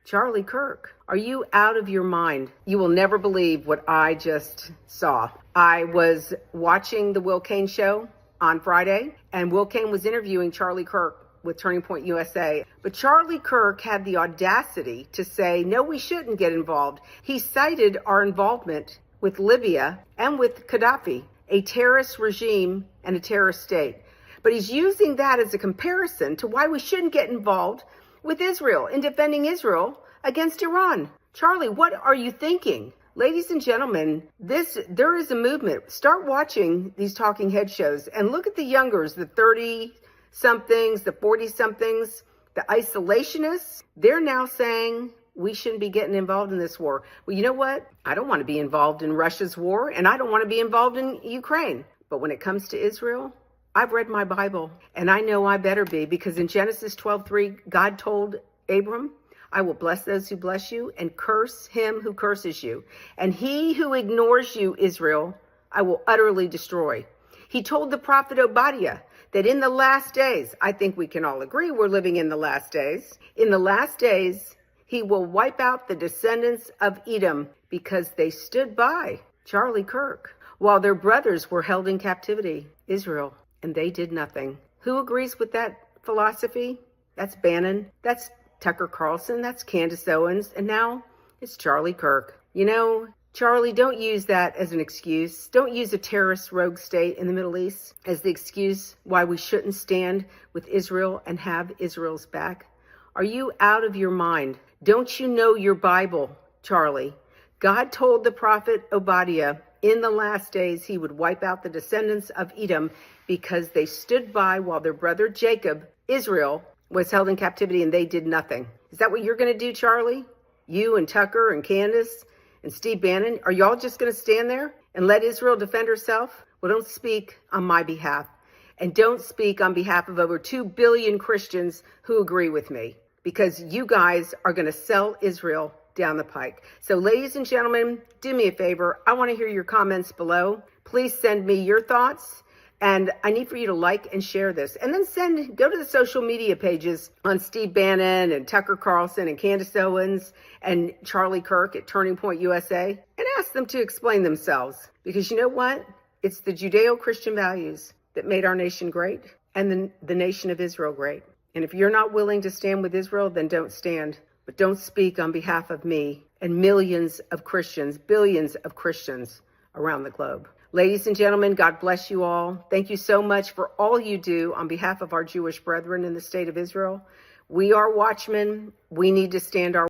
Charlie Kirk, are you out of your mind? You will never believe what I just saw. I was watching the Will Cain show on Friday, and Will Cain was interviewing Charlie Kirk with Turning Point USA. But Charlie Kirk had the audacity to say, no, we shouldn't get involved. He cited our involvement with Libya and with Gaddafi, a terrorist regime and a terrorist state. But he's using that as a comparison to why we shouldn't get involved with Israel in defending Israel against Iran. Charlie, what are you thinking? Ladies and gentlemen, there is a movement. Start watching these talking head shows and look at the youngers, the 30-somethings, the 40-somethings, the isolationists. They're now saying we shouldn't be getting involved in this war. Well, you know what? I don't want to be involved in Russia's war, and I don't want to be involved in Ukraine. But when it comes to Israel, I've read my Bible, and I know I better be, because in Genesis 12:3, God told Abram, I will bless those who bless you and curse him who curses you. And he who ignores you, Israel, I will utterly destroy. He told the prophet Obadiah that in the last days, I think we can all agree we're living in the last days. In the last days, he will wipe out the descendants of Edom because they stood by Charlie Kirk while their brothers were held in captivity, Israel, and they did nothing. Who agrees with that philosophy? That's Bannon. That's Tucker Carlson, that's Candace Owens, and now it's Charlie Kirk. You know, Charlie, don't use that as an excuse. Don't use a terrorist rogue state in the Middle East as the excuse why we shouldn't stand with Israel and have Israel's back. Are you out of your mind? Don't you know your Bible, Charlie? God told the prophet Obadiah in the last days he would wipe out the descendants of Edom because they stood by while their brother Jacob, Israel, was held in captivity and they did nothing. Is that what you're going to do, Charlie? You and Tucker and Candace and Steve Bannon, are y'all just going to stand there and let Israel defend herself? Well, don't speak on my behalf, and don't speak on behalf of over 2 billion Christians who agree with me, because you guys are going to sell Israel down the pike. So ladies and gentlemen, do me a favor. I want to hear your comments below. Please send me your thoughts. And I need for you to like and share this. And then go to the social media pages on Steve Bannon and Tucker Carlson and Candace Owens and Charlie Kirk at Turning Point USA and ask them to explain themselves. Because you know what? It's the Judeo-Christian values that made our nation great and the nation of Israel great. And if you're not willing to stand with Israel, then don't stand. But don't speak on behalf of me and millions of Christians, billions of Christians around the globe. Ladies and gentlemen, God bless you all. Thank you so much for all you do on behalf of our Jewish brethren in the state of Israel. We are watchmen. We need to stand our